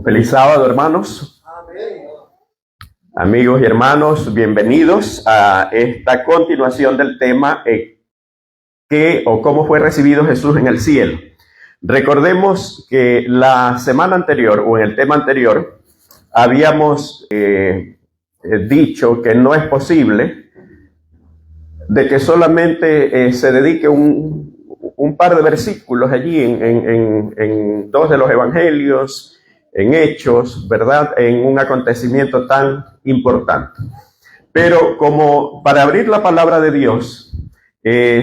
Feliz sábado, hermanos. Amén. Amigos y hermanos, bienvenidos a esta continuación del tema ¿qué o cómo fue recibido Jesús en el cielo? Recordemos que la semana anterior o en el tema anterior habíamos dicho que no es posible de que solamente se dedique un par de versículos allí en dos de los evangelios, en Hechos, ¿verdad? En un acontecimiento tan importante. Pero como para abrir la palabra de Dios,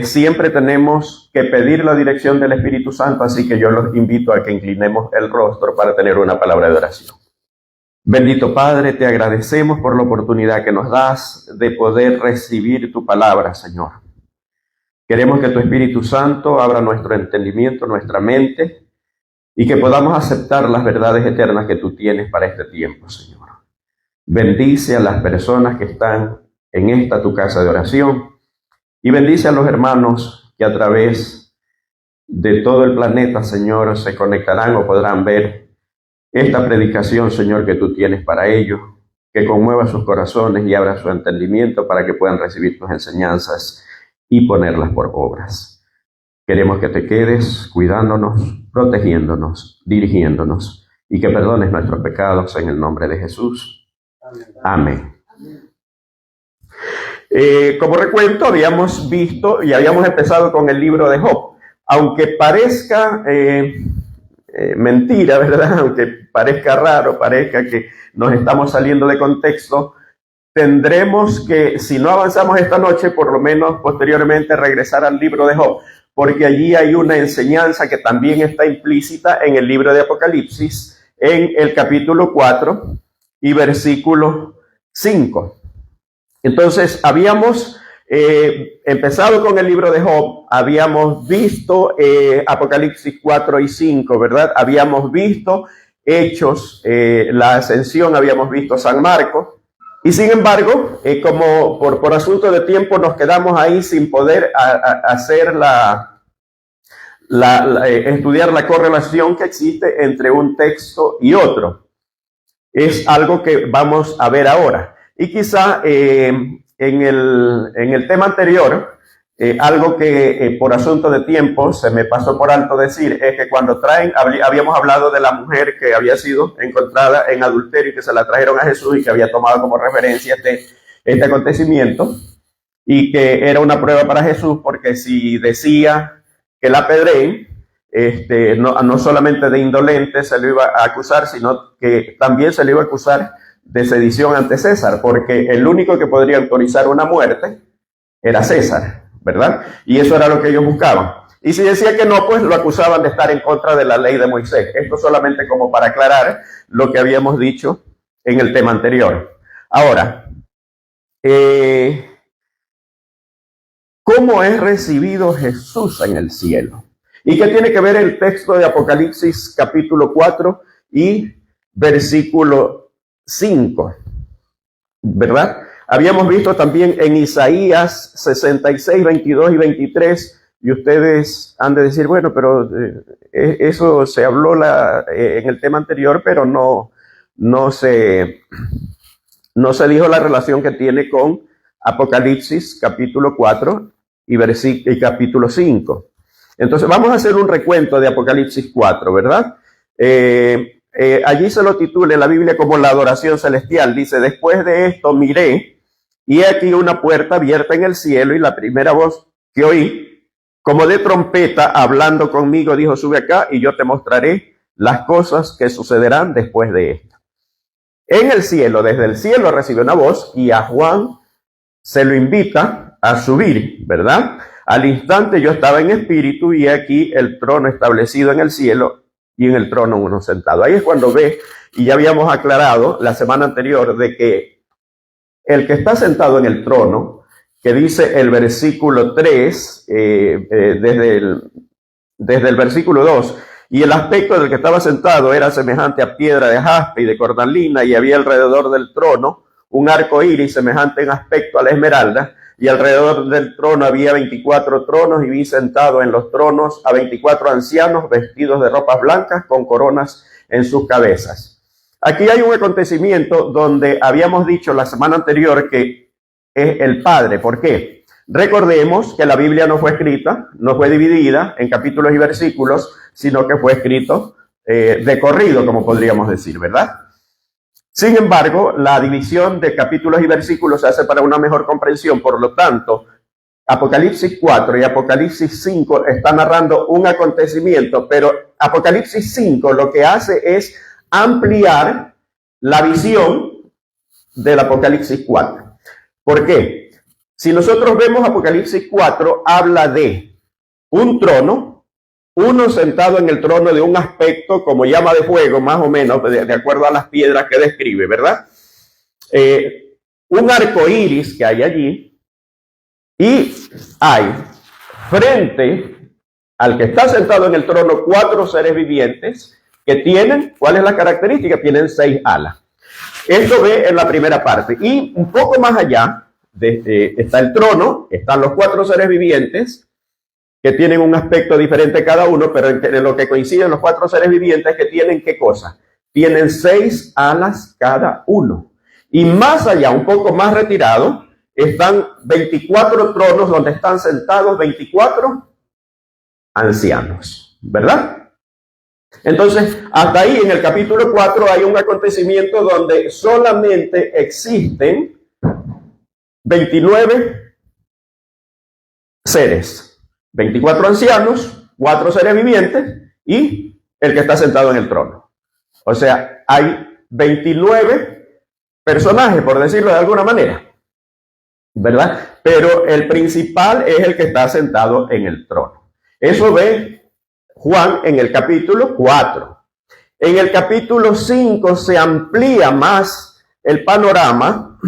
siempre tenemos que pedir la dirección del Espíritu Santo, así que yo los invito a que inclinemos el rostro para tener una palabra de oración. Bendito Padre, te agradecemos por la oportunidad que nos das de poder recibir tu palabra, Señor. Queremos que tu Espíritu Santo abra nuestro entendimiento, nuestra mente, y que podamos aceptar las verdades eternas que tú tienes para este tiempo, Señor. Bendice a las personas que están en esta tu casa de oración y bendice a los hermanos que a través de todo el planeta, Señor, se conectarán o podrán ver esta predicación, Señor, que tú tienes para ellos, que conmueva sus corazones y abra su entendimiento para que puedan recibir tus enseñanzas y ponerlas por obras. Queremos que te quedes cuidándonos, protegiéndonos, dirigiéndonos y que perdones nuestros pecados en el nombre de Jesús. Amén. Como recuento, habíamos visto y habíamos empezado con el libro de Job. Aunque parezca mentira, ¿verdad? Aunque parezca raro, parezca que nos estamos saliendo de contexto, tendremos que, si no avanzamos esta noche, por lo menos posteriormente regresar al libro de Job, porque allí hay una enseñanza que también está implícita en el libro de Apocalipsis, en el capítulo 4 y versículo 5. Entonces, habíamos empezado con el libro de Job, habíamos visto Apocalipsis 4 y 5, ¿verdad? Habíamos visto Hechos, la Ascensión, habíamos visto San Marcos. Y sin embargo, como por asunto de tiempo nos quedamos ahí sin poder hacer estudiar la correlación que existe entre un texto y otro. Es algo que vamos a ver ahora. Y quizá en el tema anterior, algo que por asunto de tiempo se me pasó por alto decir, es que cuando habíamos hablado de la mujer que había sido encontrada en adulterio y que se la trajeron a Jesús y que había tomado como referencia este acontecimiento y que era una prueba para Jesús porque si decía que la apedreen, no solamente de indolente se le iba a acusar, sino que también se le iba a acusar de sedición ante César, porque el único que podría autorizar una muerte era César, ¿verdad? Y eso era lo que ellos buscaban. Y si decía que no, pues lo acusaban de estar en contra de la ley de Moisés. Esto solamente como para aclarar lo que habíamos dicho en el tema anterior. Ahora, ¿cómo es recibido Jesús en el cielo? ¿Y qué tiene que ver el texto de Apocalipsis capítulo 4 y versículo 5? ¿Verdad? Habíamos visto también en Isaías 66, 22 y 23, y ustedes han de decir, bueno, pero eso se habló en el tema anterior, pero no se dijo la relación que tiene con Apocalipsis capítulo 4 y capítulo 5. Entonces vamos a hacer un recuento de Apocalipsis 4, ¿verdad? Allí se lo titula en la Biblia como la adoración celestial. Dice, después de esto miré, y aquí una puerta abierta en el cielo, y la primera voz que oí, como de trompeta, hablando conmigo, dijo, sube acá y yo te mostraré las cosas que sucederán después de esto. En el cielo, desde el cielo recibe una voz y a Juan se lo invita a subir, ¿verdad? Al instante yo estaba en espíritu y aquí el trono establecido en el cielo y en el trono uno sentado. Ahí es cuando ve, y ya habíamos aclarado la semana anterior, de que el que está sentado en el trono, que dice el versículo 3, desde el versículo 2, y el aspecto del que estaba sentado era semejante a piedra de jaspe y de cornalina, y había alrededor del trono un arco iris semejante en aspecto a la esmeralda, y alrededor del trono había 24 tronos, y vi sentado en los tronos a 24 ancianos vestidos de ropas blancas con coronas en sus cabezas. aquí hay un acontecimiento donde habíamos dicho la semana anterior que es el Padre. ¿Por qué? Recordemos que la Biblia no fue escrita, no fue dividida en capítulos y versículos, sino que fue escrito de corrido, como podríamos decir, ¿verdad? Sin embargo, la división de capítulos y versículos se hace para una mejor comprensión. Por lo tanto, Apocalipsis 4 y Apocalipsis 5 están narrando un acontecimiento, pero Apocalipsis 5 lo que hace es ampliar la visión del Apocalipsis 4. ¿Por qué? Si nosotros vemos Apocalipsis 4, habla de un trono, uno sentado en el trono de un aspecto como llama de fuego, más o menos, de acuerdo a las piedras que describe, ¿verdad? Un arco iris que hay allí, y hay frente al que está sentado en el trono 4 seres vivientes que tienen, ¿cuál es la característica? Tienen 6 alas. Esto ve en la primera parte. Y un poco más allá está el trono, están los 4 seres vivientes que tienen un aspecto diferente cada uno, pero en lo que coinciden los 4 seres vivientes que tienen, ¿qué cosa? Tienen 6 alas cada uno. Y más allá, un poco más retirado, están 24 tronos donde están sentados 24 ancianos, ¿verdad? Entonces, hasta ahí en el capítulo 4 hay un acontecimiento donde solamente existen 29 seres, 24 ancianos, 4 seres vivientes y el que está sentado en el trono. O sea, hay 29 personajes, por decirlo de alguna manera, ¿verdad? Pero el principal es el que está sentado en el trono. Eso ve Juan en el capítulo 4. En el capítulo 5 se amplía más el panorama,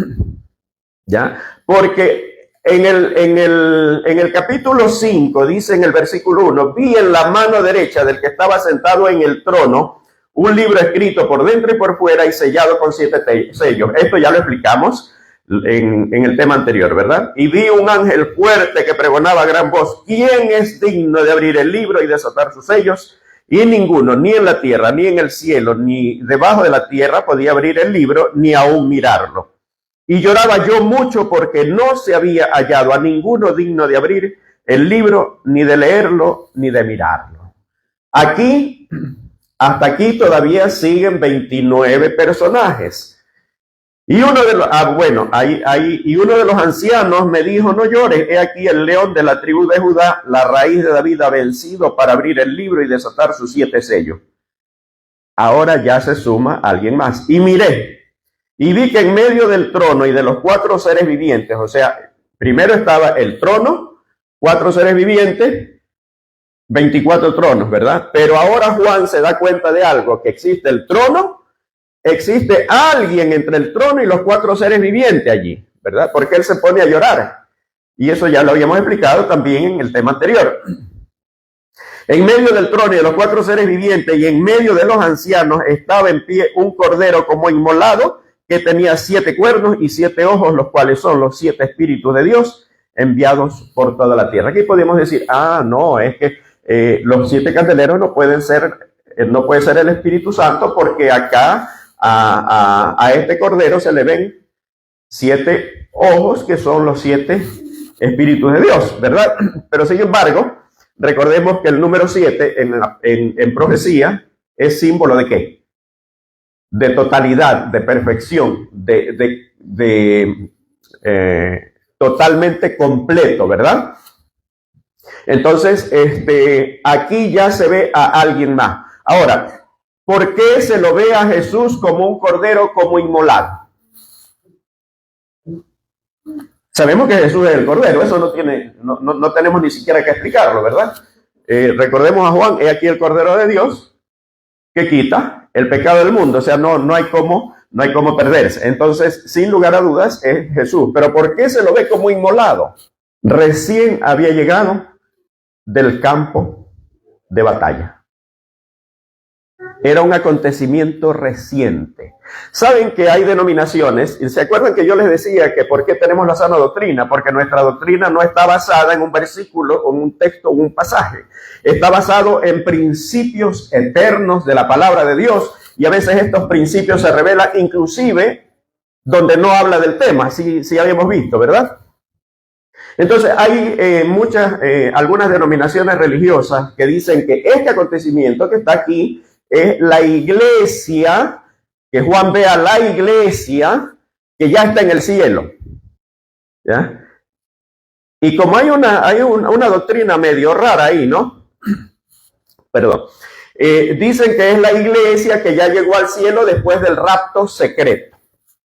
¿ya? Porque en el capítulo 5 dice en el versículo 1, vi en la mano derecha del que estaba sentado en el trono un libro escrito por dentro y por fuera y sellado con 7 sellos. Esto ya lo explicamos en el tema anterior, ¿verdad? Y vi un ángel fuerte que pregonaba a gran voz, ¿quién es digno de abrir el libro y desatar sus sellos? Y ninguno, ni en la tierra, ni en el cielo, ni debajo de la tierra podía abrir el libro, ni aún mirarlo. Y lloraba yo mucho porque no se había hallado a ninguno digno de abrir el libro, ni de leerlo, ni de mirarlo. Aquí, hasta aquí todavía siguen 29 personajes. Y uno de los, y uno de los ancianos me dijo, no llores, he aquí el león de la tribu de Judá, la raíz de David ha vencido para abrir el libro y desatar sus 7 sellos. Ahora ya se suma alguien más. Y miré, y vi que en medio del trono y de los 4 seres vivientes, o sea, primero estaba el trono, 4 seres vivientes, 24 tronos, ¿verdad? Pero ahora Juan se da cuenta de algo, que existe el trono, existe alguien entre el trono y los 4 seres vivientes allí, ¿verdad? Porque él se pone a llorar. Y eso ya lo habíamos explicado también en el tema anterior. En medio del trono y de los 4 seres vivientes y en medio de los ancianos estaba en pie un cordero como inmolado que tenía 7 cuernos y 7 ojos, los cuales son los 7 espíritus de Dios enviados por toda la tierra. Aquí podemos decir, no, es que los 7 candeleros no puede ser el Espíritu Santo porque acá a este cordero se le ven 7 ojos que son los 7 espíritus de Dios, ¿verdad? Pero sin embargo, recordemos que el número 7 en profecía es símbolo de ¿qué? De totalidad, de perfección, totalmente completo, ¿verdad? Entonces, aquí ya se ve a alguien más. Ahora, ¿por qué se lo ve a Jesús como un cordero como inmolado? Sabemos que Jesús es el cordero, eso no tenemos ni siquiera que explicarlo, ¿verdad? Recordemos a Juan, he aquí el cordero de Dios que quita el pecado del mundo, o sea, no hay cómo perderse. Entonces, sin lugar a dudas, es Jesús. Pero ¿por qué se lo ve como inmolado? Recién había llegado del campo de batalla. Era un acontecimiento reciente. Saben que hay denominaciones, y se acuerdan que yo les decía que ¿por qué tenemos la sana doctrina? Porque nuestra doctrina no está basada en un versículo, o en un texto, o un pasaje. Está basado en principios eternos de la palabra de Dios y a veces estos principios se revelan inclusive donde no habla del tema, sí habíamos visto, ¿verdad? Entonces hay algunas denominaciones religiosas que dicen que este acontecimiento que está aquí es la iglesia, que Juan ve a la iglesia que ya está en el cielo, ¿ya? Y como hay una doctrina medio rara ahí, ¿no? Perdón. Dicen que es la iglesia que ya llegó al cielo después del rapto secreto.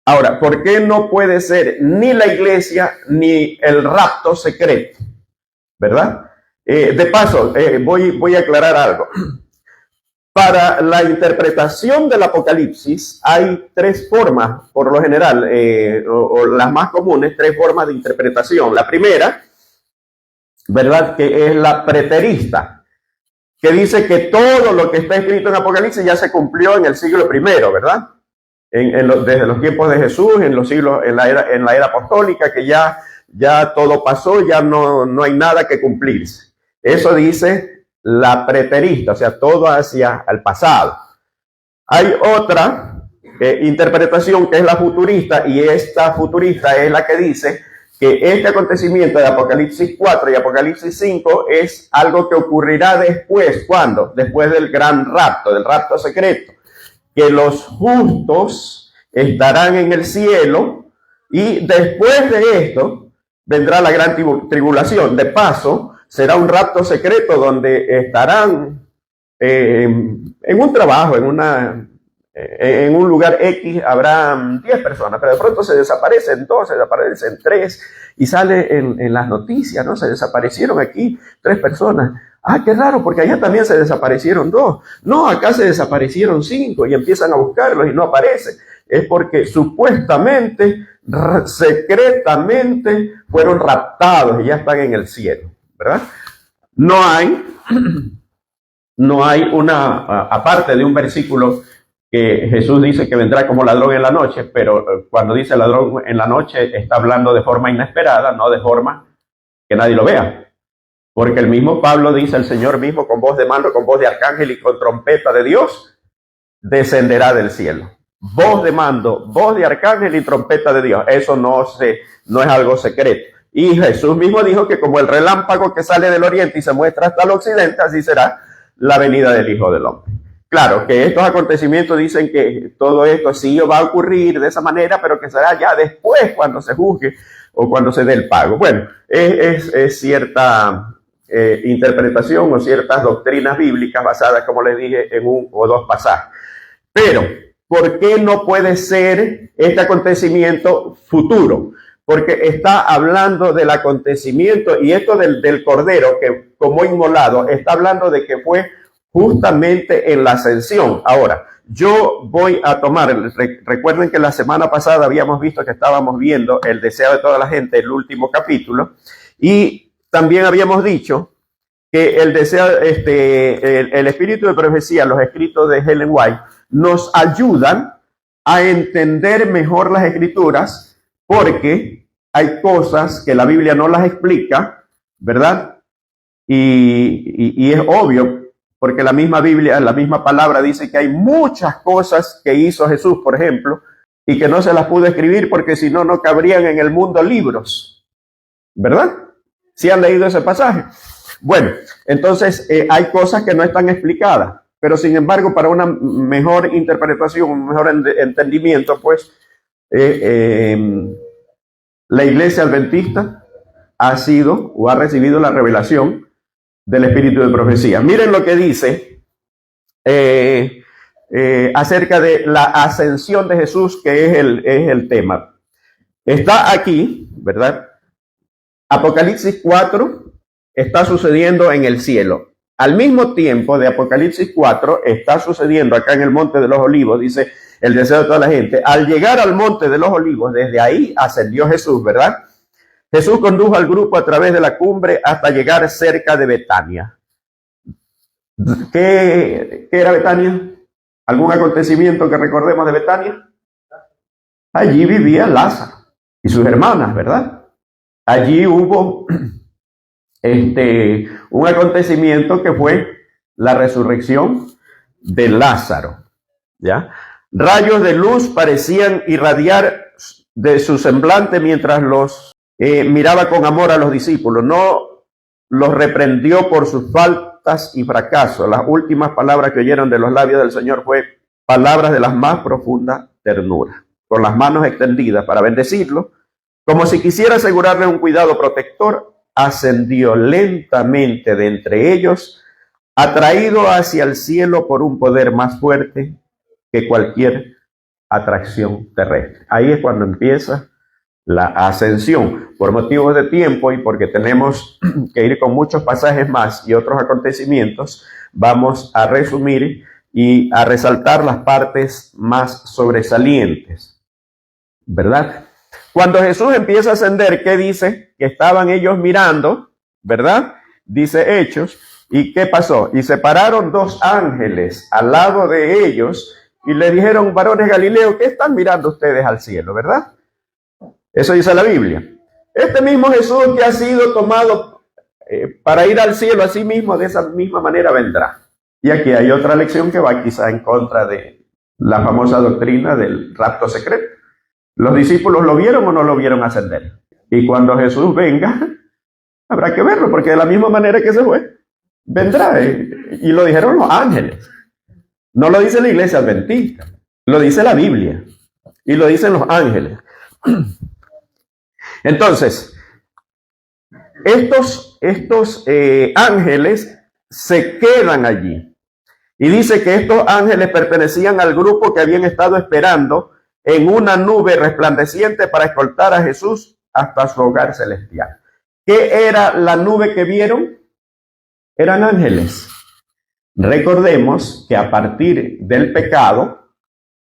Ahora, ¿por qué no puede ser ni la iglesia ni el rapto secreto? ¿Verdad? De paso, voy a aclarar algo. Para la interpretación del Apocalipsis hay tres formas, por lo general, o las más comunes, tres formas de interpretación. La primera, ¿verdad?, que es la preterista, que dice que todo lo que está escrito en Apocalipsis ya se cumplió en el siglo I, ¿verdad? Desde los tiempos de Jesús, en la era apostólica, que ya todo pasó, ya no hay nada que cumplirse. Eso dice la preterista, o sea, todo hacia el pasado. Hay otra interpretación que es la futurista, y esta futurista es la que dice que este acontecimiento de Apocalipsis 4 y Apocalipsis 5 es algo que ocurrirá después. ¿Cuándo? Después del gran rapto, del rapto secreto. Que los justos estarán en el cielo y después de esto vendrá la gran tribulación. De paso, será un rapto secreto donde estarán en un trabajo, en un lugar X, habrá 10 personas, pero de pronto se desaparecen 2, se desaparecen 3 y sale en las noticias, ¿no? Se desaparecieron aquí 3 personas. Ah, qué raro, porque allá también se desaparecieron 2. No, acá se desaparecieron 5 y empiezan a buscarlos y no aparecen. Es porque supuestamente, secretamente, fueron raptados y ya están en el cielo, ¿verdad? No hay aparte de un versículo que Jesús dice que vendrá como ladrón en la noche, pero cuando dice ladrón en la noche está hablando de forma inesperada, no de forma que nadie lo vea. Porque el mismo Pablo dice, el Señor mismo con voz de mando, con voz de arcángel y con trompeta de Dios, descenderá del cielo. Voz de mando, voz de arcángel y trompeta de Dios. Eso no es algo secreto. Y Jesús mismo dijo que como el relámpago que sale del oriente y se muestra hasta el occidente, así será la venida del Hijo del Hombre. Claro, que estos acontecimientos dicen que todo esto sí va a ocurrir de esa manera, pero que será ya después cuando se juzgue o cuando se dé el pago. Bueno, es cierta interpretación o ciertas doctrinas bíblicas basadas, como les dije, en 1 o 2 pasajes. Pero, ¿por qué no puede ser este acontecimiento futuro? Porque está hablando del acontecimiento, y esto del Cordero que como inmolado, está hablando de que fue justamente en la ascensión. Ahora, yo voy a tomar, recuerden que la semana pasada habíamos visto que estábamos viendo el deseo de toda la gente, el último capítulo, y también habíamos dicho que el deseo, el espíritu de profecía, los escritos de Ellen White, nos ayudan a entender mejor las escrituras, porque hay cosas que la Biblia no las explica, ¿verdad? Y es obvio, porque la misma Biblia, la misma palabra dice que hay muchas cosas que hizo Jesús, por ejemplo, y que no se las pudo escribir porque si no, no cabrían en el mundo libros, ¿verdad? ¿Sí han leído ese pasaje? Bueno, entonces hay cosas que no están explicadas, pero sin embargo, para una mejor interpretación, un mejor entendimiento, pues, la iglesia adventista ha sido o ha recibido la revelación del espíritu de profecía. Miren lo que dice acerca de la ascensión de Jesús, que es el tema. Está aquí, ¿verdad? Apocalipsis 4 está sucediendo en el cielo. Al mismo tiempo de Apocalipsis 4 está sucediendo acá en el Monte de los Olivos, dice el deseo de toda la gente. Al llegar al Monte de los Olivos, desde ahí ascendió Jesús, ¿verdad? Jesús condujo al grupo a través de la cumbre hasta llegar cerca de Betania. ¿Qué era Betania? ¿Algún acontecimiento que recordemos de Betania? Allí vivía Lázaro y sus hermanas, ¿verdad? Allí hubo un acontecimiento que fue la resurrección de Lázaro, ¿ya? Rayos de luz parecían irradiar de su semblante mientras los miraba con amor a los discípulos. No los reprendió por sus faltas y fracasos. Las últimas palabras que oyeron de los labios del Señor fue palabras de la más profunda ternura. Con las manos extendidas para bendecirlo, como si quisiera asegurarle un cuidado protector, ascendió lentamente de entre ellos, atraído hacia el cielo por un poder más fuerte que cualquier atracción terrestre. Ahí es cuando empieza la ascensión. Por motivos de tiempo y porque tenemos que ir con muchos pasajes más y otros acontecimientos, vamos a resumir y a resaltar las partes más sobresalientes, ¿verdad? Cuando Jesús empieza a ascender, ¿qué dice? Que estaban ellos mirando, ¿verdad? Dice Hechos. ¿Y qué pasó? Y se pararon dos ángeles al lado de ellos y le dijeron, varones Galileo, ¿qué están mirando ustedes al cielo, verdad? Eso dice la Biblia. Este mismo Jesús que ha sido tomado para ir al cielo a sí mismo, de esa misma manera vendrá. Y aquí hay otra lección que va quizá en contra de la famosa doctrina del rapto secreto. ¿Los discípulos lo vieron o no lo vieron ascender? Y cuando Jesús venga, habrá que verlo, porque de la misma manera que se fue, vendrá. Y lo dijeron los ángeles. No lo dice la iglesia adventista, lo dice la Biblia y lo dicen los ángeles. Entonces, estos ángeles se quedan allí. Y dice que estos ángeles pertenecían al grupo que habían estado esperando en una nube resplandeciente para escoltar a Jesús hasta su hogar celestial. ¿Qué era la nube que vieron? Eran ángeles. Recordemos que a partir del pecado,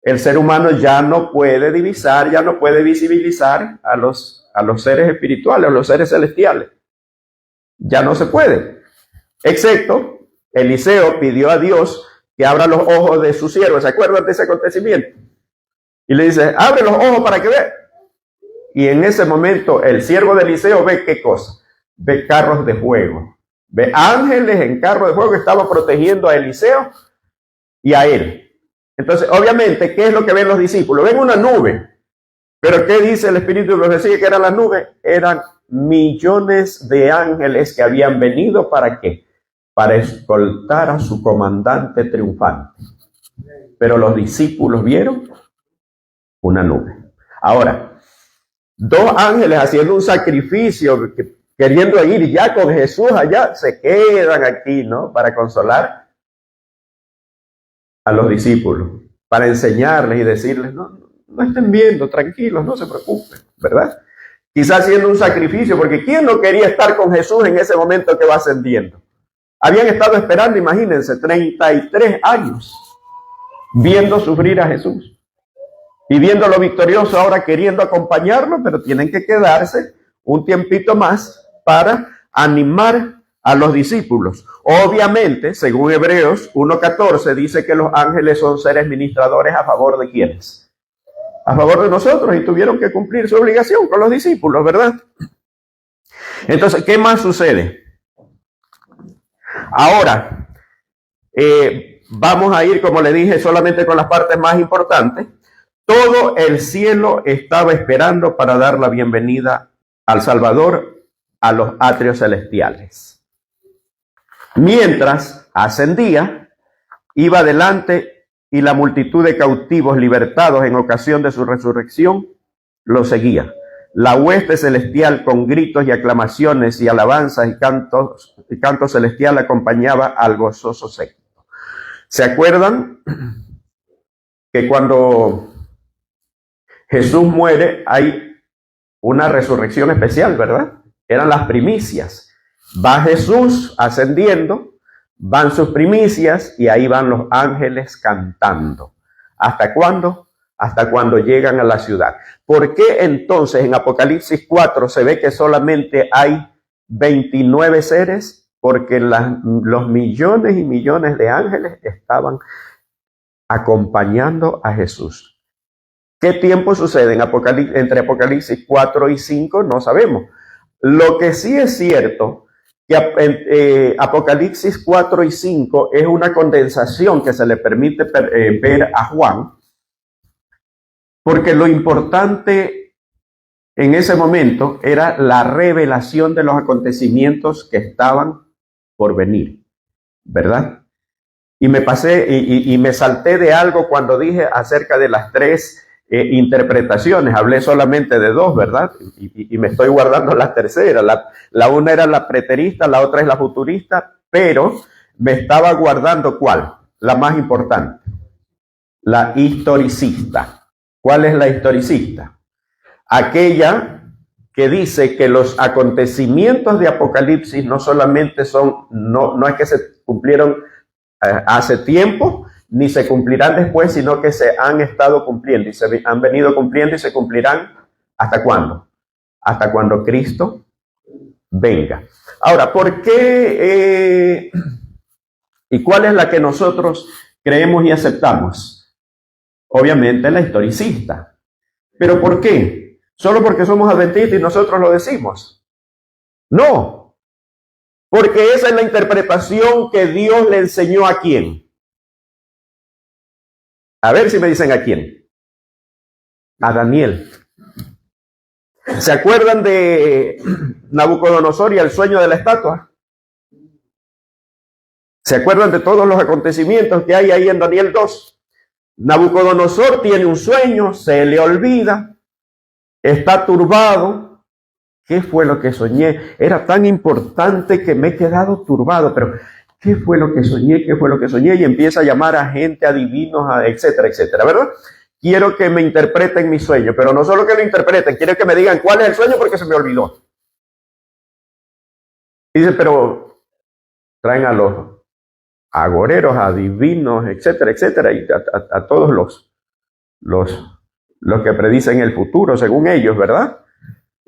el ser humano ya no puede divisar, ya no puede visibilizar a los seres espirituales, a los seres celestiales. Ya no se puede. Excepto, Eliseo pidió a Dios que abra los ojos de su siervo. ¿Se acuerdan de ese acontecimiento? Y le dice, abre los ojos para que vea. Y en ese momento el siervo de Eliseo ve ¿qué cosa? Ve carros de fuego. Ve ángeles en carros de fuego que estaban protegiendo a Eliseo y a él. Entonces, obviamente, ¿qué es lo que ven los discípulos? Ven una nube. Pero ¿qué dice el Espíritu de Profecía que era la nube? Eran millones de ángeles que habían venido ¿para qué? Para escoltar a su comandante triunfante. Pero los discípulos vieron una nube. Ahora, dos ángeles haciendo un sacrificio, queriendo ir ya con Jesús allá, se quedan aquí, ¿no? Para consolar a los discípulos, para enseñarles y decirles, no estén viendo, tranquilos, no se preocupen, ¿verdad? Quizás haciendo un sacrificio, porque ¿quién no quería estar con Jesús en ese momento que va ascendiendo? Habían estado esperando, imagínense, 33 años, viendo sufrir a Jesús. Y viéndolo victorioso, ahora queriendo acompañarlo, pero tienen que quedarse un tiempito más para animar a los discípulos. Obviamente, según Hebreos 1:14, dice que los ángeles son seres ministradores a favor de ¿quiénes? A favor de nosotros, y tuvieron que cumplir su obligación con los discípulos, ¿verdad? Entonces, ¿qué más sucede? Ahora, vamos a ir, como le dije, solamente con las partes más importantes. Todo el cielo estaba esperando para dar la bienvenida al Salvador a los atrios celestiales. Mientras ascendía, iba adelante y la multitud de cautivos libertados en ocasión de su resurrección lo seguía. La hueste celestial con gritos y aclamaciones y alabanzas y canto celestial acompañaba al gozoso séquito. ¿Se acuerdan que cuando Jesús muere hay una resurrección especial, ¿verdad? Eran las primicias. Va Jesús ascendiendo, van sus primicias y ahí van los ángeles cantando. ¿Hasta cuándo? Hasta cuando llegan a la ciudad. ¿Por qué entonces en Apocalipsis 4 se ve que solamente hay 29 seres? Porque los millones y millones de ángeles estaban acompañando a Jesús. ¿Qué tiempo sucede entre Apocalipsis 4 y 5? No sabemos. Lo que sí es cierto que Apocalipsis 4 y 5 es una condensación que se le permite ver a Juan, porque lo importante en ese momento era la revelación de los acontecimientos que estaban por venir, ¿verdad? Y me pasé y me salté de algo cuando dije acerca de las tres interpretaciones. Hablé solamente de dos, ¿verdad? Y me estoy guardando la tercera. La una era la preterista, la otra es la futurista, pero me estaba guardando ¿cuál? La más importante, la historicista. ¿Cuál es la historicista? Aquella que dice que los acontecimientos de Apocalipsis no solamente son, no es que se cumplieron hace tiempo, ni se cumplirán después, sino que se han estado cumpliendo y se han venido cumpliendo y se cumplirán ¿hasta cuándo? Hasta cuando Cristo venga. Ahora, ¿por qué y cuál es la que nosotros creemos y aceptamos? Obviamente la historicista. ¿Pero por qué? ¿Solo porque somos adventistas y nosotros lo decimos? No, porque esa es la interpretación que Dios le enseñó a quién. A ver si me dicen a quién. A Daniel. ¿Se acuerdan de Nabucodonosor y el sueño de la estatua? ¿Se acuerdan de todos los acontecimientos que hay ahí en Daniel 2? Nabucodonosor tiene un sueño, se le olvida, está turbado. ¿Qué fue lo que soñé? Era tan importante que me he quedado turbado, pero ¿qué fue lo que soñé? ¿Qué fue lo que soñé? Y empieza a llamar a gente, a divinos, etcétera, etcétera, ¿verdad? Quiero que me interpreten mi sueño, pero no solo que lo interpreten, quiero que me digan cuál es el sueño porque se me olvidó. Y dice, pero traen a los agoreros, a divinos, etcétera, etcétera, y a todos los que predicen el futuro, según ellos, ¿verdad?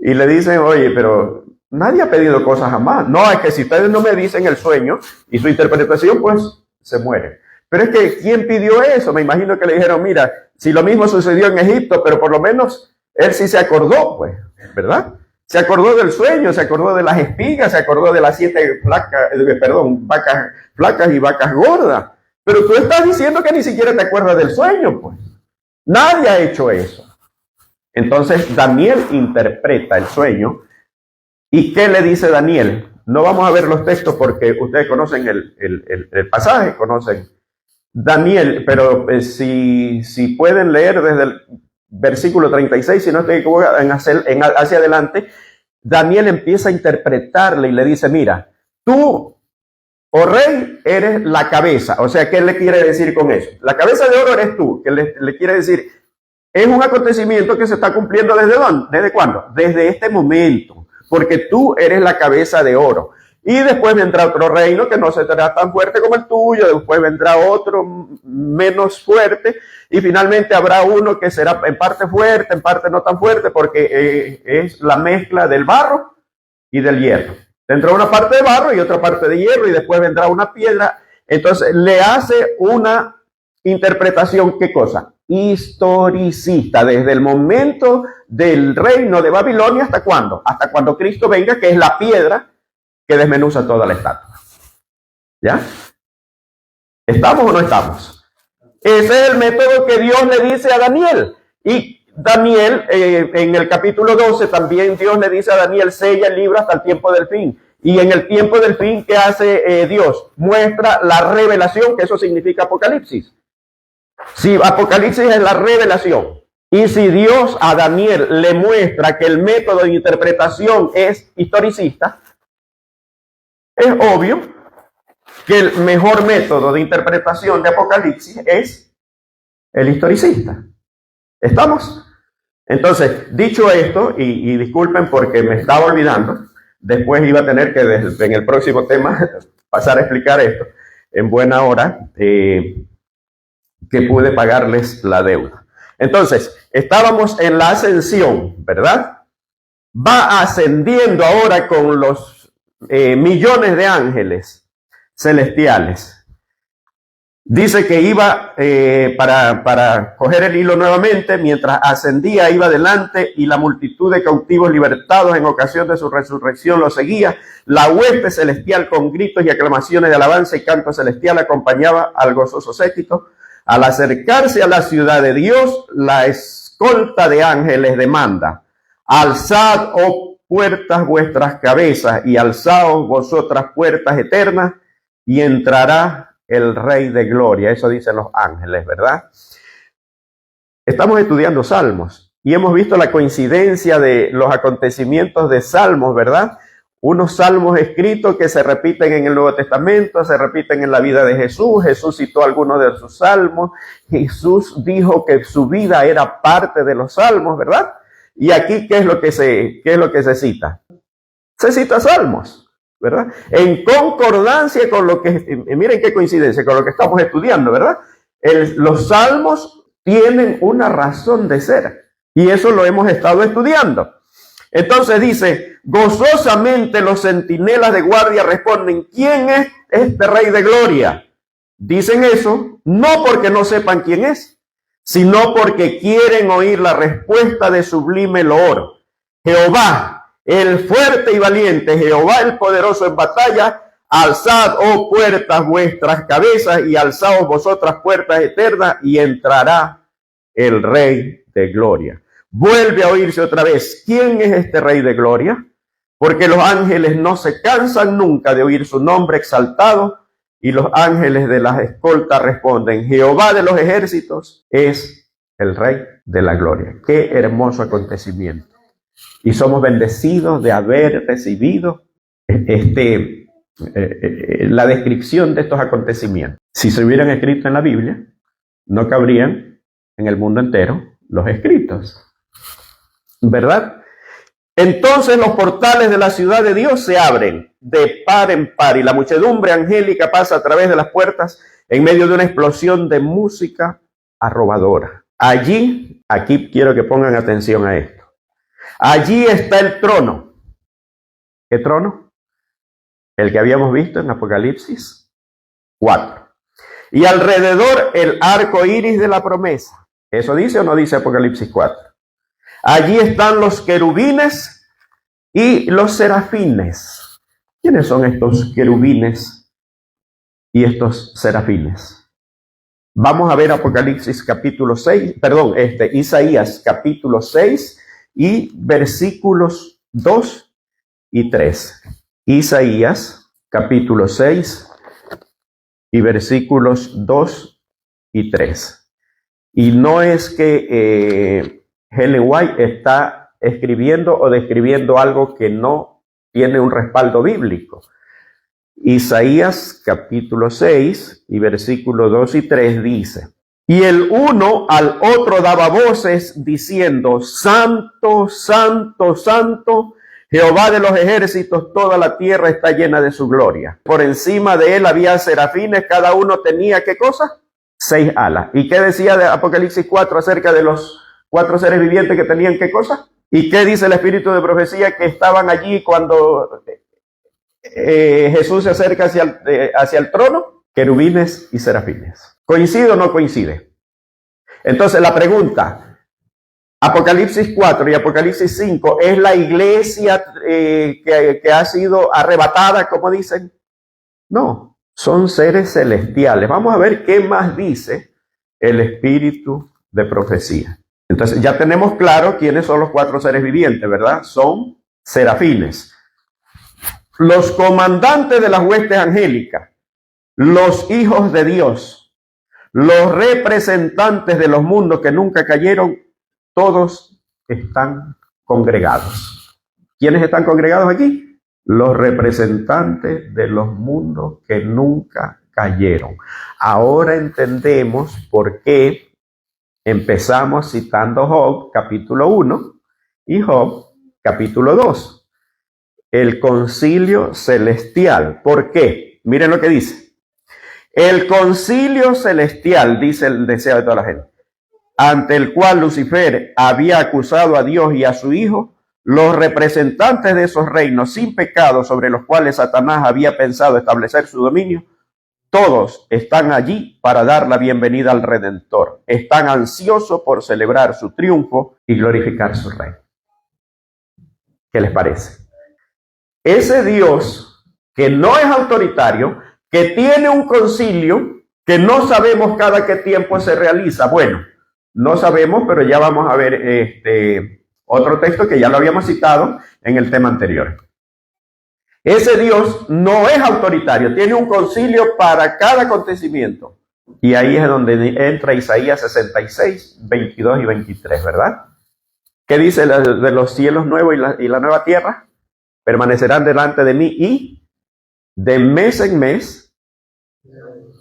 Y le dicen, oye, pero nadie ha pedido cosas jamás. No, es que si ustedes no me dicen el sueño y su interpretación, pues se muere. Pero es que, ¿quién pidió eso? Me imagino que le dijeron, mira, si lo mismo sucedió en Egipto, pero por lo menos él sí se acordó, pues, ¿verdad? Se acordó del sueño, se acordó de las espigas, se acordó de las 7 vacas flacas y vacas gordas. Pero tú estás diciendo que ni siquiera te acuerdas del sueño, pues. Nadie ha hecho eso. Entonces Daniel interpreta el sueño. ¿Y qué le dice Daniel? No vamos a ver los textos porque ustedes conocen el pasaje, conocen Daniel, pero si pueden leer desde el versículo 36, si no estoy equivocado, hacia adelante, Daniel empieza a interpretarle y le dice, mira, tú, oh rey, eres la cabeza. O sea, ¿qué le quiere decir con eso? La cabeza de oro eres tú, que le quiere decir, es un acontecimiento que se está cumpliendo ¿desde dónde? ¿Desde cuándo? Desde este momento, porque tú eres la cabeza de oro. Y después vendrá otro reino que no será tan fuerte como el tuyo, después vendrá otro menos fuerte, y finalmente habrá uno que será en parte fuerte, en parte no tan fuerte, porque es la mezcla del barro y del hierro. Tendrá una parte de barro y otra parte de hierro, y después vendrá una piedra. Entonces le hace una interpretación, ¿qué cosa? Historicista, desde el momento del reino de Babilonia hasta cuándo, hasta cuando Cristo venga, que es la piedra que desmenuza toda la estatua. ¿Ya? ¿Estamos o no estamos? Ese es el método que Dios le dice a Daniel. Y Daniel, en el capítulo 12, también Dios le dice a Daniel, sella el libro hasta el tiempo del fin. Y en el tiempo del fin, ¿qué hace Dios? Muestra la revelación, que eso significa Apocalipsis. Si Apocalipsis es la revelación, y si Dios a Daniel le muestra que el método de interpretación es historicista, es obvio que el mejor método de interpretación de Apocalipsis es el historicista. ¿Estamos? Entonces, dicho esto, y disculpen porque me estaba olvidando, después iba a tener que en el próximo tema pasar a explicar esto en buena hora, que pude pagarles la deuda. Entonces, estábamos en la ascensión, ¿verdad? Va ascendiendo ahora con los millones de ángeles celestiales. Dice que iba para coger el hilo nuevamente, mientras ascendía iba delante y la multitud de cautivos libertados en ocasión de su resurrección lo seguía. La hueste celestial con gritos y aclamaciones de alabanza y canto celestial acompañaba al gozoso séquito. Al acercarse a la ciudad de Dios, la escolta de ángeles demanda: alzad, oh puertas, vuestras cabezas, y alzaos vosotras puertas eternas, y entrará el Rey de Gloria. Eso dicen los ángeles, ¿verdad? Estamos estudiando Salmos y hemos visto la coincidencia de los acontecimientos de Salmos, ¿verdad? Unos salmos escritos que se repiten en el Nuevo Testamento, se repiten en la vida de Jesús. Jesús citó algunos de sus salmos. Jesús dijo que su vida era parte de los salmos, ¿verdad? Y aquí, ¿qué es lo que se cita? Se cita Salmos, ¿verdad? En concordancia con lo que, miren qué coincidencia, con lo que estamos estudiando, ¿verdad? Los salmos tienen una razón de ser y eso lo hemos estado estudiando. Entonces dice: gozosamente los centinelas de guardia responden: ¿quién es este Rey de Gloria? Dicen eso no porque no sepan quién es, sino porque quieren oír la respuesta de sublime loor. Jehová, el fuerte y valiente, Jehová el poderoso en batalla, alzad, oh puertas, vuestras cabezas, y alzaos vosotras puertas eternas, y entrará el Rey de Gloria. Vuelve a oírse otra vez: ¿quién es este Rey de Gloria? Porque los ángeles no se cansan nunca de oír su nombre exaltado, y los ángeles de las escoltas responden: Jehová de los ejércitos es el Rey de la Gloria. Qué hermoso acontecimiento. Y somos bendecidos de haber recibido la descripción de estos acontecimientos. Si se hubieran escrito en la Biblia, no cabrían en el mundo entero los escritos, ¿verdad? Entonces los portales de la ciudad de Dios se abren de par en par y la muchedumbre angélica pasa a través de las puertas en medio de una explosión de música arrobadora. Aquí quiero que pongan atención a esto. Allí está el trono. ¿Qué trono? El que habíamos visto en Apocalipsis 4. Y alrededor el arco iris de la promesa. ¿Eso dice o no dice Apocalipsis 4? Allí están los querubines y los serafines. ¿Quiénes son estos querubines y estos serafines? Vamos a ver Apocalipsis capítulo 6, Isaías capítulo 6 y versículos 2 y 3. Isaías capítulo 6 y versículos 2 y 3. Y no es que Ellen White está escribiendo o describiendo algo que no tiene un respaldo bíblico. Isaías capítulo 6 y versículos 2 y 3 dice: y el uno al otro daba voces diciendo: Santo, Santo, Santo, Jehová de los ejércitos, toda la tierra está llena de su gloria. Por encima de él había serafines, cada uno tenía, ¿qué cosa? 6 alas. ¿Y qué decía de Apocalipsis 4 acerca de los 4 seres vivientes que tenían qué cosa? ¿Y qué dice el espíritu de profecía que estaban allí cuando Jesús se acerca hacia el trono? Querubines y serafines. ¿Coincide o no coincide? Entonces la pregunta: Apocalipsis 4 y Apocalipsis 5, ¿es la iglesia que ha sido arrebatada, como dicen? No, son seres celestiales. Vamos a ver qué más dice el espíritu de profecía. Entonces ya tenemos claro quiénes son los 4 seres vivientes, ¿verdad? Son serafines, los comandantes de las huestes angélicas, los hijos de Dios, los representantes de los mundos que nunca cayeron, todos están congregados. ¿Quiénes están congregados aquí? Los representantes de los mundos que nunca cayeron. Ahora entendemos por qué empezamos citando Job capítulo 1 y Job capítulo 2. El concilio celestial. ¿Por qué? Miren lo que dice. El concilio celestial, dice el deseo de toda la gente, ante el cual Lucifer había acusado a Dios y a su Hijo, los representantes de esos reinos sin pecado sobre los cuales Satanás había pensado establecer su dominio, Todos están allí para dar la bienvenida al Redentor. Están ansiosos por celebrar su triunfo y glorificar su reino. ¿Qué les parece? Ese Dios que no es autoritario, que tiene un concilio, que no sabemos cada qué tiempo se realiza. Bueno, no sabemos, pero ya vamos a ver otro texto que ya lo habíamos citado en el tema anterior. Ese Dios no es autoritario, tiene un concilio para cada acontecimiento. Y ahí es donde entra Isaías 66, 22 y 23, ¿verdad? ¿Qué dice de los cielos nuevos y la nueva tierra? Permanecerán delante de mí y de mes en mes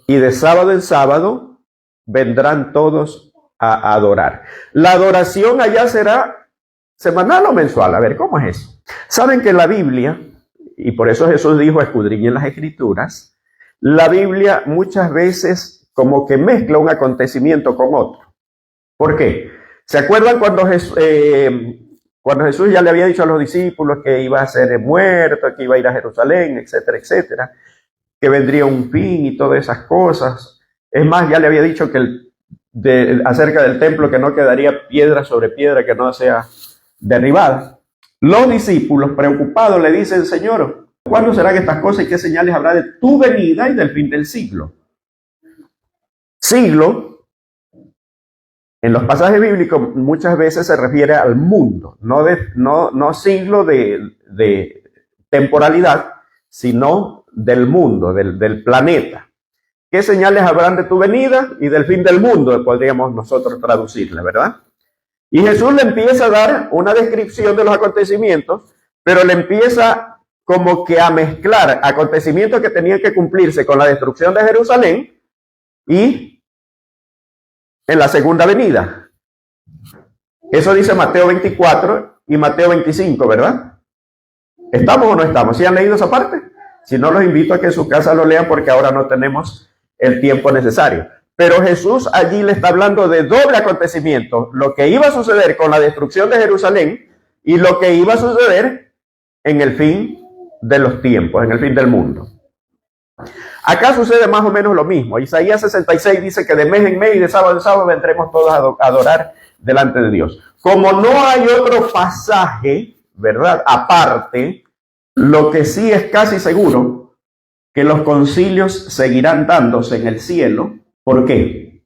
y de sábado en sábado vendrán todos a adorar. La adoración allá será semanal o mensual. A ver, ¿cómo es eso? Saben que la Biblia, y por eso Jesús dijo, escudriñen las Escrituras, la Biblia muchas veces como que mezcla un acontecimiento con otro. ¿Por qué? ¿Se acuerdan cuando Jesús ya le había dicho a los discípulos que iba a ser muerto, que iba a ir a Jerusalén, etcétera, etcétera, que vendría un fin y todas esas cosas? Es más, ya le había dicho que acerca del templo que no quedaría piedra sobre piedra que no sea derribada. Los discípulos, preocupados, le dicen, Señor, ¿cuándo serán estas cosas y qué señales habrá de tu venida y del fin del siglo? Siglo, en los pasajes bíblicos muchas veces se refiere al mundo, no siglo de temporalidad, sino del mundo, del planeta. ¿Qué señales habrán de tu venida y del fin del mundo? Podríamos nosotros traducirle, ¿verdad? Y Jesús le empieza a dar una descripción de los acontecimientos, pero le empieza como que a mezclar acontecimientos que tenían que cumplirse con la destrucción de Jerusalén y en la segunda venida. Eso dice Mateo 24 y Mateo 25, ¿verdad? ¿Estamos o no estamos? ¿Sí han leído esa parte? Si no, los invito a que en su casa lo lean porque ahora no tenemos el tiempo necesario. Pero Jesús allí le está hablando de doble acontecimiento, lo que iba a suceder con la destrucción de Jerusalén y lo que iba a suceder en el fin de los tiempos, en el fin del mundo. Acá sucede más o menos lo mismo. Isaías 66 dice que de mes en mes y de sábado en sábado vendremos todos a adorar delante de Dios. Como no hay otro pasaje, ¿verdad?, aparte, lo que sí es casi seguro, que los concilios seguirán dándose en el cielo. ¿Por qué?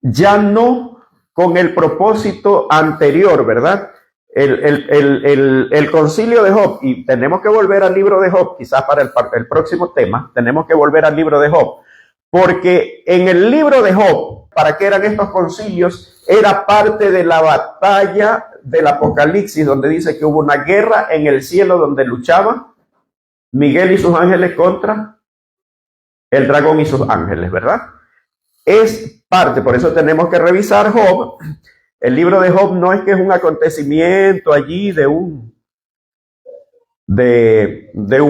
Ya no con el propósito anterior, ¿verdad? El concilio de Job, y tenemos que volver al libro de Job, quizás para el próximo tema, tenemos que volver al libro de Job, porque en el libro de Job, ¿para qué eran estos concilios? Era parte de la batalla del Apocalipsis, donde dice que hubo una guerra en el cielo donde luchaba Miguel y sus ángeles contra el dragón y sus ángeles, ¿verdad? Es parte, por eso tenemos que revisar Job. El libro de Job no es que es un acontecimiento allí de un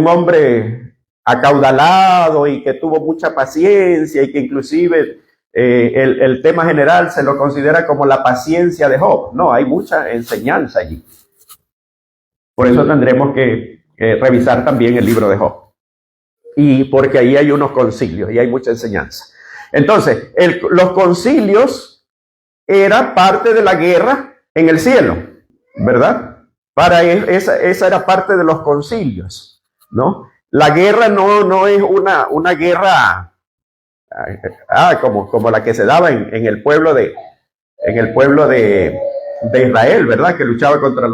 hombre acaudalado y que tuvo mucha paciencia y que inclusive el tema general se lo considera como la paciencia de Job. No, hay mucha enseñanza allí. Por eso tendremos que revisar también el libro de Job. Y porque ahí hay unos concilios y hay mucha enseñanza. Entonces, los concilios era parte de la guerra en el cielo, ¿verdad? Esa era parte de los concilios, ¿no? La guerra no es una guerra como la que se daba en el pueblo de Israel, ¿verdad? Que luchaba contra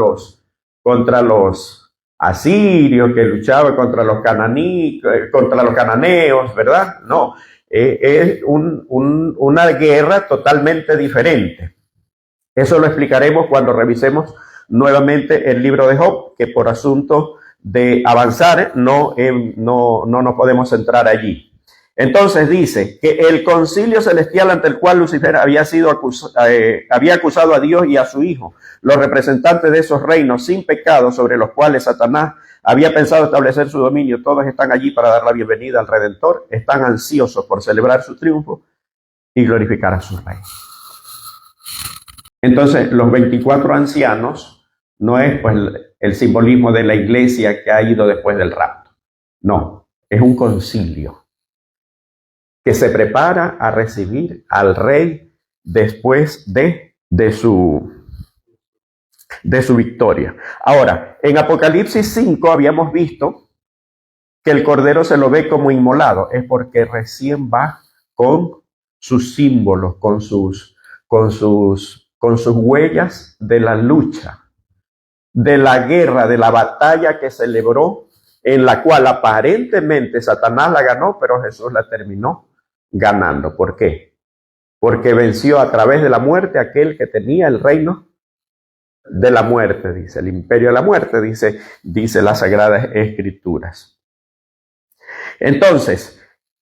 los asirios, que luchaba contra los cananeos, ¿verdad? No. Es una guerra totalmente diferente. Eso lo explicaremos cuando revisemos nuevamente el libro de Job, que por asunto de avanzar no nos podemos centrar allí. Entonces dice que el concilio celestial ante el cual Lucifer había acusado a Dios y a su Hijo, los representantes de esos reinos sin pecado sobre los cuales Satanás había pensado establecer su dominio, todos están allí para dar la bienvenida al Redentor, están ansiosos por celebrar su triunfo y glorificar a su Rey. Entonces, los 24 ancianos no es pues el simbolismo de la iglesia que ha ido después del rapto. No, es un concilio. que se prepara a recibir al rey después de su victoria. Ahora, en Apocalipsis 5 habíamos visto que el cordero se lo ve como inmolado, es porque recién va con sus símbolos, con sus huellas de la lucha, de la guerra, de la batalla que celebró, en la cual aparentemente Satanás la ganó, pero Jesús la terminó ganando. ¿Por qué? Porque venció a través de la muerte a aquel que tenía el reino de la muerte, dice, el imperio de la muerte, dice las Sagradas Escrituras. Entonces,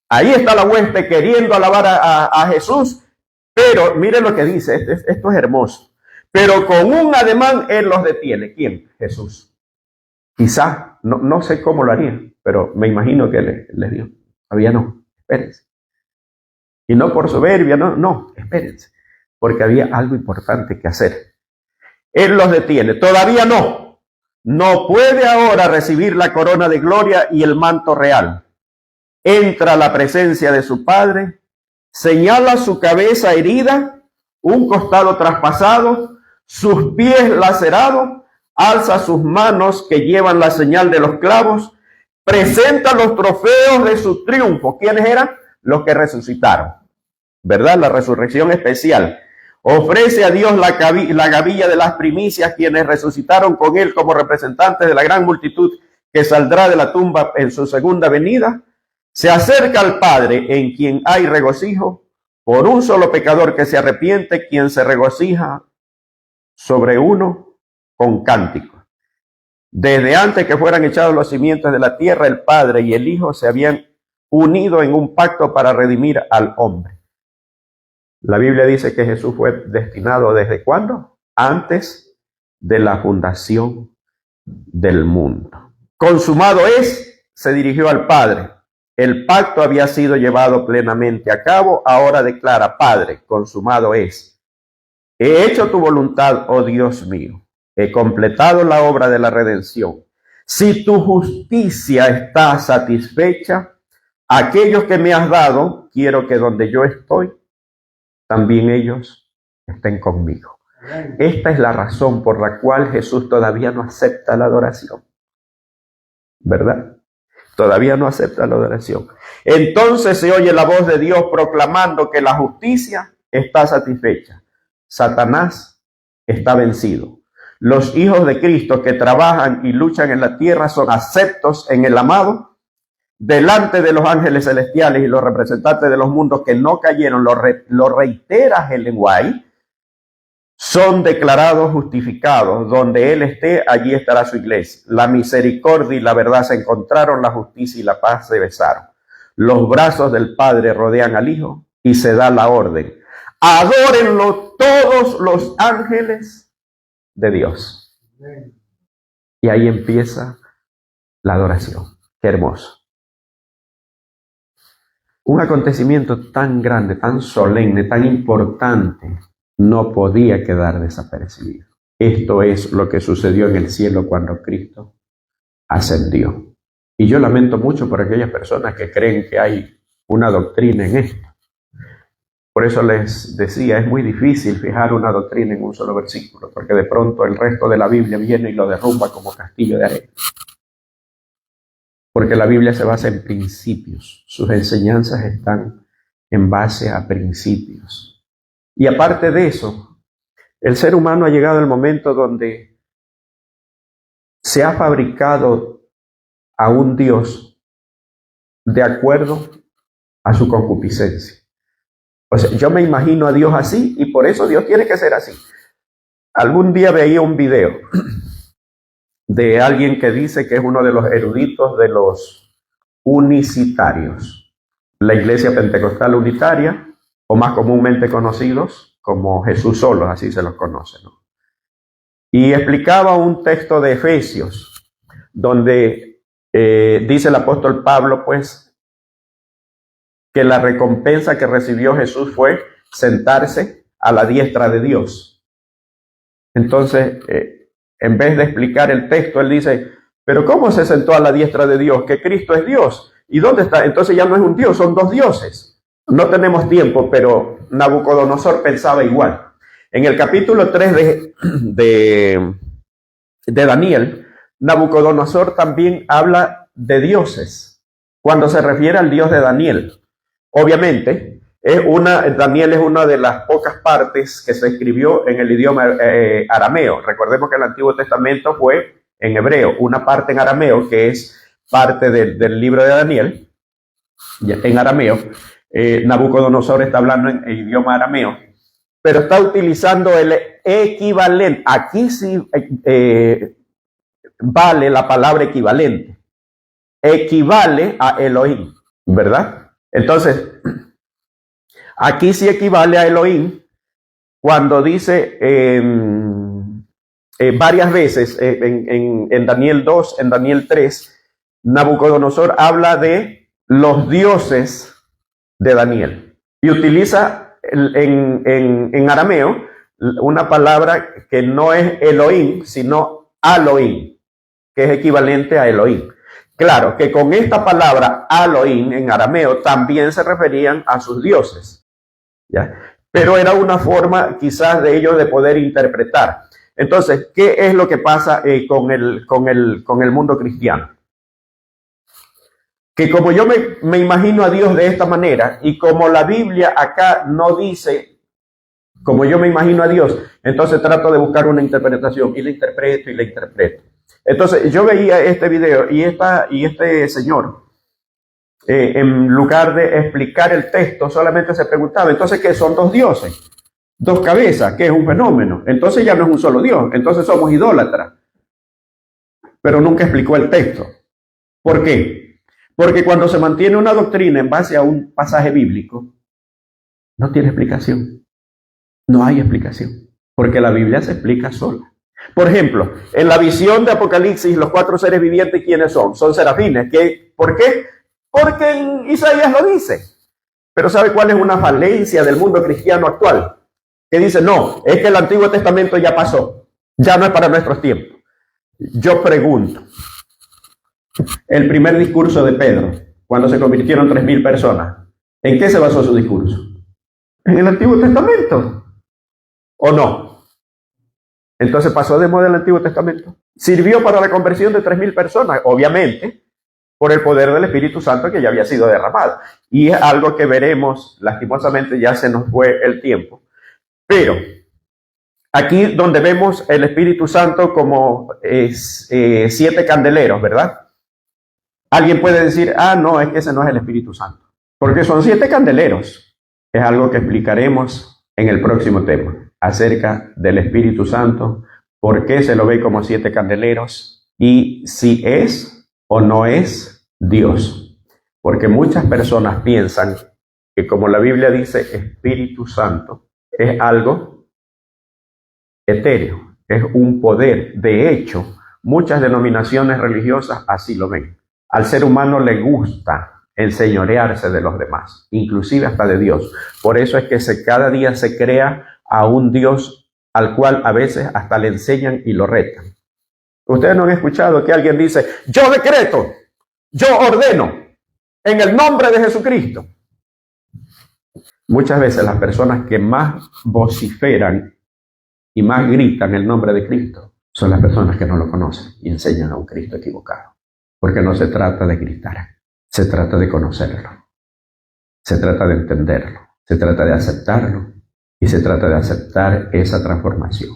ahí está la hueste queriendo alabar a Jesús, pero miren lo que dice, esto es hermoso. Pero con un ademán él los detiene. ¿Quién? Jesús. Quizá, no sé cómo lo haría, pero me imagino que les dio. Todavía no, espérense. Y no por soberbia, no, espérense, porque había algo importante que hacer. Él los detiene, todavía no puede ahora recibir la corona de gloria y el manto real. Entra a la presencia de su Padre, señala su cabeza herida, un costado traspasado, sus pies lacerados, alza sus manos que llevan la señal de los clavos, presenta los trofeos de su triunfo. ¿Quiénes eran? Los que resucitaron, ¿verdad? La resurrección especial. Ofrece a Dios la gavilla de las primicias, quienes resucitaron con él como representantes de la gran multitud que saldrá de la tumba en su segunda venida. Se acerca al Padre, en quien hay regocijo, por un solo pecador que se arrepiente, quien se regocija sobre uno con cánticos. Desde antes que fueran echados los cimientos de la tierra, el Padre y el Hijo se habían unido en un pacto para redimir al hombre. La Biblia dice que Jesús fue destinado ¿desde cuándo? Antes de la fundación del mundo. Consumado es, se dirigió al Padre. El pacto había sido llevado plenamente a cabo. Ahora declara: Padre, consumado es. He hecho tu voluntad, oh Dios mío. He completado la obra de la redención. Si tu justicia está satisfecha, aquellos que me has dado, quiero que donde yo estoy, también ellos estén conmigo. Esta es la razón por la cual Jesús todavía no acepta la adoración, ¿verdad? Todavía no acepta la adoración. Entonces se oye la voz de Dios proclamando que la justicia está satisfecha. Satanás está vencido. Los hijos de Cristo que trabajan y luchan en la tierra son aceptos en el amado delante de los ángeles celestiales y los representantes de los mundos que no cayeron. Lo reitera Ellen White. Son declarados justificados. Donde Él esté, allí estará su iglesia. La misericordia y la verdad se encontraron, la justicia y la paz se besaron. Los brazos del Padre rodean al Hijo y se da la orden: adórenlo todos los ángeles de Dios. Y ahí empieza la adoración. Qué hermoso. Un acontecimiento tan grande, tan solemne, tan importante, no podía quedar desapercibido. Esto es lo que sucedió en el cielo cuando Cristo ascendió. Y yo lamento mucho por aquellas personas que creen que hay una doctrina en esto. Por eso les decía, es muy difícil fijar una doctrina en un solo versículo, porque de pronto el resto de la Biblia viene y lo derrumba como castillo de arena. Porque la Biblia se basa en principios. Sus enseñanzas están en base a principios. Y aparte de eso, el ser humano ha llegado al momento donde se ha fabricado a un Dios de acuerdo a su concupiscencia. O sea, yo me imagino a Dios así y por eso Dios tiene que ser así. Algún día veía un video de alguien que dice que es uno de los eruditos de los unicitarios, la Iglesia Pentecostal Unitaria, o más comúnmente conocidos como Jesús solos, así se los conoce, ¿no? Y explicaba un texto de Efesios, donde dice el apóstol Pablo, pues, que la recompensa que recibió Jesús fue sentarse a la diestra de Dios. Entonces, en vez de explicar el texto, él dice: pero ¿cómo se sentó a la diestra de Dios? Que Cristo es Dios. ¿Y dónde está? Entonces ya no es un Dios, son dos dioses. No tenemos tiempo, pero Nabucodonosor pensaba igual. En el capítulo 3 de Daniel, Nabucodonosor también habla de dioses, cuando se refiere al Dios de Daniel. Obviamente, Daniel es una de las pocas partes que se escribió en el idioma arameo. Recordemos que el Antiguo Testamento fue en hebreo, una parte en arameo, que es parte del libro de Daniel, en arameo. Nabucodonosor está hablando en idioma arameo, pero está utilizando el equivalente. Aquí sí vale la palabra equivalente. Equivale a Elohim, ¿verdad? Entonces, aquí sí equivale a Elohim cuando dice varias veces en Daniel 2, en Daniel 3, Nabucodonosor habla de los dioses de Daniel y utiliza en arameo una palabra que no es Elohim, sino Aloim, que es equivalente a Elohim. Claro que con esta palabra Elohim en arameo también se referían a sus dioses, ¿ya? Pero era una forma quizás de ellos de poder interpretar. Entonces, ¿qué es lo que pasa con el mundo cristiano? Que como yo me imagino a Dios de esta manera, y como la Biblia acá no dice como yo me imagino a Dios, entonces trato de buscar una interpretación y la interpreto y la interpreto. Entonces yo veía este video y este señor, en lugar de explicar el texto, solamente se preguntaba, entonces, ¿qué son dos dioses? Dos cabezas, ¿qué es un fenómeno? Entonces ya no es un solo Dios, entonces somos idólatras. Pero nunca explicó el texto. ¿Por qué? Porque cuando se mantiene una doctrina en base a un pasaje bíblico, no tiene explicación. No hay explicación, porque la Biblia se explica sola. Por ejemplo, en la visión de Apocalipsis, los 4 seres vivientes, ¿quiénes son? Son serafines. ¿Por qué? Porque en Isaías lo dice. Pero ¿sabe cuál es una falencia del mundo cristiano actual? Que dice, no, es que el Antiguo Testamento ya pasó, ya no es para nuestros tiempos. Yo pregunto, el primer discurso de Pedro, cuando se convirtieron 3.000 personas, ¿en qué se basó su discurso? En el Antiguo Testamento. ¿O no? Entonces pasó de moda el Antiguo Testamento. Sirvió para la conversión de 3.000 personas, obviamente, por el poder del Espíritu Santo que ya había sido derramado. Y es algo que veremos, lastimosamente ya se nos fue el tiempo. Pero aquí donde vemos el Espíritu Santo como 7 candeleros, ¿verdad? Alguien puede decir, no, es que ese no es el Espíritu Santo. Porque son 7 candeleros. Es algo que explicaremos en el próximo tema acerca del Espíritu Santo, por qué se lo ve como 7 candeleros y si es o no es Dios. Porque muchas personas piensan que como la Biblia dice Espíritu Santo, es algo etéreo, es un poder. De hecho, muchas denominaciones religiosas así lo ven. Al ser humano le gusta enseñorearse de los demás, inclusive hasta de Dios. Por eso es que cada día se crea a un Dios al cual a veces hasta le enseñan y lo retan. Ustedes no han escuchado que alguien dice, yo decreto, yo ordeno, en el nombre de Jesucristo. Muchas veces las personas que más vociferan y más gritan el nombre de Cristo son las personas que no lo conocen y enseñan a un Cristo equivocado. Porque no se trata de gritar, se trata de conocerlo, se trata de entenderlo, se trata de aceptarlo y se trata de aceptar esa transformación.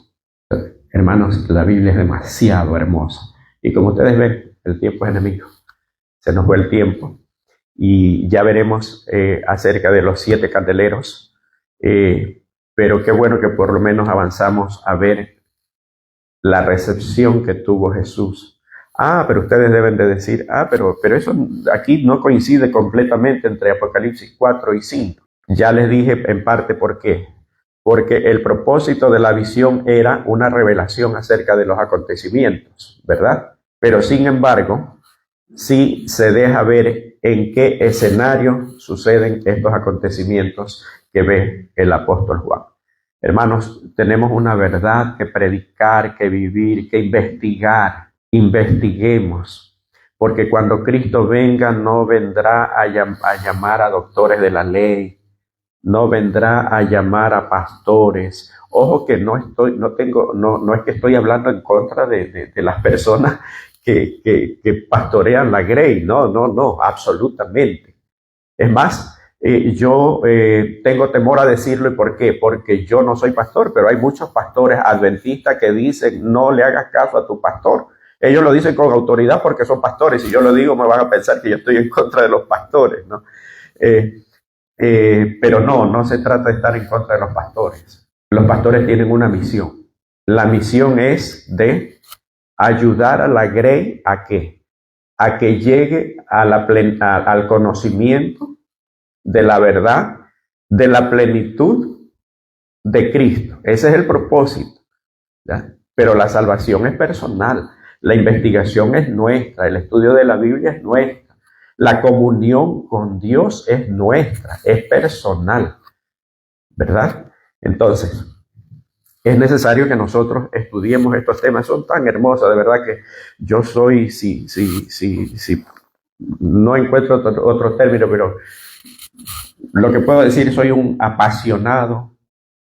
Hermanos, la Biblia es demasiado hermosa y como ustedes ven, el tiempo es enemigo. Se nos fue el tiempo y ya veremos acerca de los 7 candeleros, pero qué bueno que por lo menos avanzamos a ver la recepción que tuvo Jesús. Pero ustedes deben de decir, pero eso aquí no coincide completamente entre Apocalipsis 4 y 5. Ya les dije en parte por qué. Porque el propósito de la visión era una revelación acerca de los acontecimientos, ¿verdad? Pero sin embargo, sí se deja ver en qué escenario suceden estos acontecimientos que ve el apóstol Juan. Hermanos, tenemos una verdad que predicar, que vivir, que investigar. Investiguemos, porque cuando Cristo venga no vendrá a llamar a doctores de la ley, no vendrá a llamar a pastores. Ojo que no es que estoy hablando en contra de las personas que pastorean la Grey. No, absolutamente. Es más, yo tengo temor a decirlo. ¿Y por qué? Porque yo no soy pastor, pero hay muchos pastores adventistas que dicen no le hagas caso a tu pastor. Ellos lo dicen con autoridad porque son pastores. Si yo lo digo, me van a pensar que yo estoy en contra de los pastores, ¿no? Pero no se trata de estar en contra de los pastores. Los pastores tienen una misión. La misión es de ayudar a la Grey ¿a qué? A que llegue al conocimiento de la verdad, de la plenitud de Cristo. Ese es el propósito, ¿ya? Pero la salvación es personal. La investigación es nuestra, el estudio de la Biblia es nuestra, la comunión con Dios es nuestra, es personal, ¿verdad? Entonces, es necesario que nosotros estudiemos estos temas, son tan hermosos, de verdad que yo soy, si no encuentro otro término, pero lo que puedo decir, soy un apasionado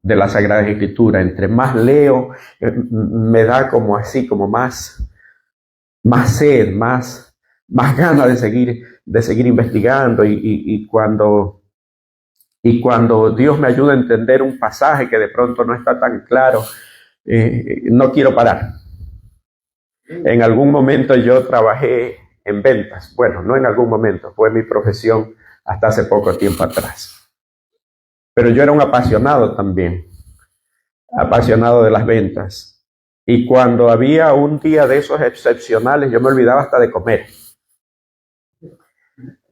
de la Sagrada Escritura. Entre más leo, me da como así, como más sed, más ganas de seguir investigando y cuando Dios me ayuda a entender un pasaje que de pronto no está tan claro, no quiero parar. En algún momento yo trabajé en ventas. Bueno, no en algún momento, fue mi profesión hasta hace poco tiempo atrás. Pero yo era un apasionado también, apasionado de las ventas. Y cuando había un día de esos excepcionales, yo me olvidaba hasta de comer.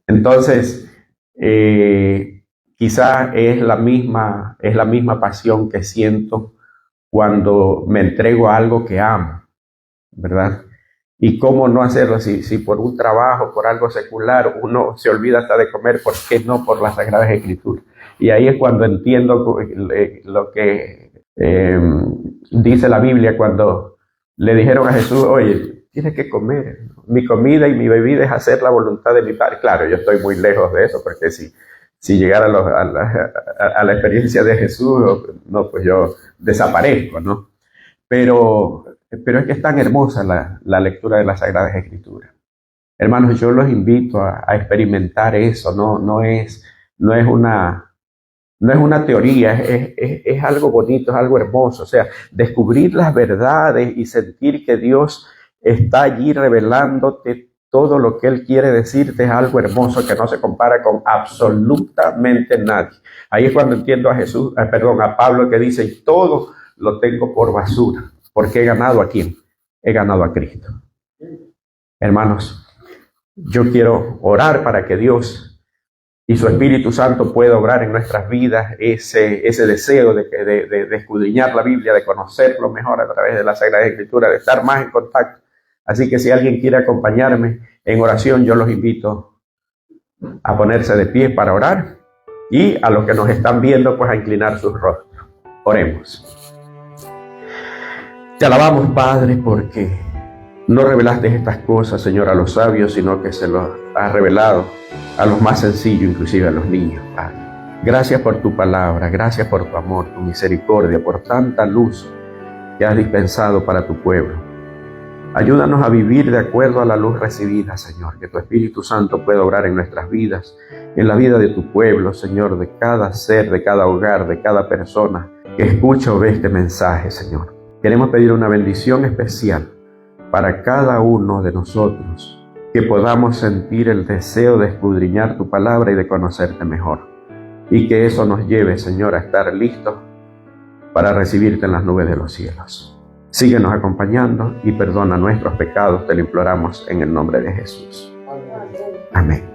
Entonces, quizá es la misma pasión que siento cuando me entrego a algo que amo, ¿verdad? Y cómo no hacerlo si por un trabajo, por algo secular, uno se olvida hasta de comer, ¿por qué no por las Sagradas Escrituras? Y ahí es cuando entiendo lo que dice la Biblia cuando le dijeron a Jesús, oye, tienes que comer, mi comida y mi bebida es hacer la voluntad de mi Padre. Claro, yo estoy muy lejos de eso, porque si llegara a la experiencia de Jesús, no, pues yo desaparezco, ¿no? Pero es que es tan hermosa la lectura de las Sagradas Escrituras. Hermanos, yo los invito a experimentar eso, no es una teoría, es algo bonito, es algo hermoso. O sea, descubrir las verdades y sentir que Dios está allí revelándote todo lo que Él quiere decirte es algo hermoso que no se compara con absolutamente nadie. Ahí es cuando entiendo a Pablo que dice, y todo lo tengo por basura, porque he ganado ¿a quién? He ganado a Cristo. Hermanos, yo quiero orar para que Dios y su Espíritu Santo pueda obrar en nuestras vidas ese deseo de escudriñar la Biblia, de conocerlo mejor a través de la Sagrada Escritura, de estar más en contacto. Así que si alguien quiere acompañarme en oración, yo los invito a ponerse de pie para orar y a los que nos están viendo, pues a inclinar sus rostros. Oremos. Te alabamos, Padre, porque no revelaste estas cosas, Señor, a los sabios, sino que se los has revelado a los más sencillos, inclusive a los niños, Padre. Gracias por tu palabra, gracias por tu amor, tu misericordia, por tanta luz que has dispensado para tu pueblo. Ayúdanos a vivir de acuerdo a la luz recibida, Señor, que tu Espíritu Santo pueda obrar en nuestras vidas, en la vida de tu pueblo, Señor, de cada ser, de cada hogar, de cada persona que escucha o ve este mensaje, Señor. Queremos pedir una bendición especial para cada uno de nosotros, que podamos sentir el deseo de escudriñar tu palabra y de conocerte mejor. Y que eso nos lleve, Señor, a estar listos para recibirte en las nubes de los cielos. Síguenos acompañando y perdona nuestros pecados, te lo imploramos en el nombre de Jesús. Amén.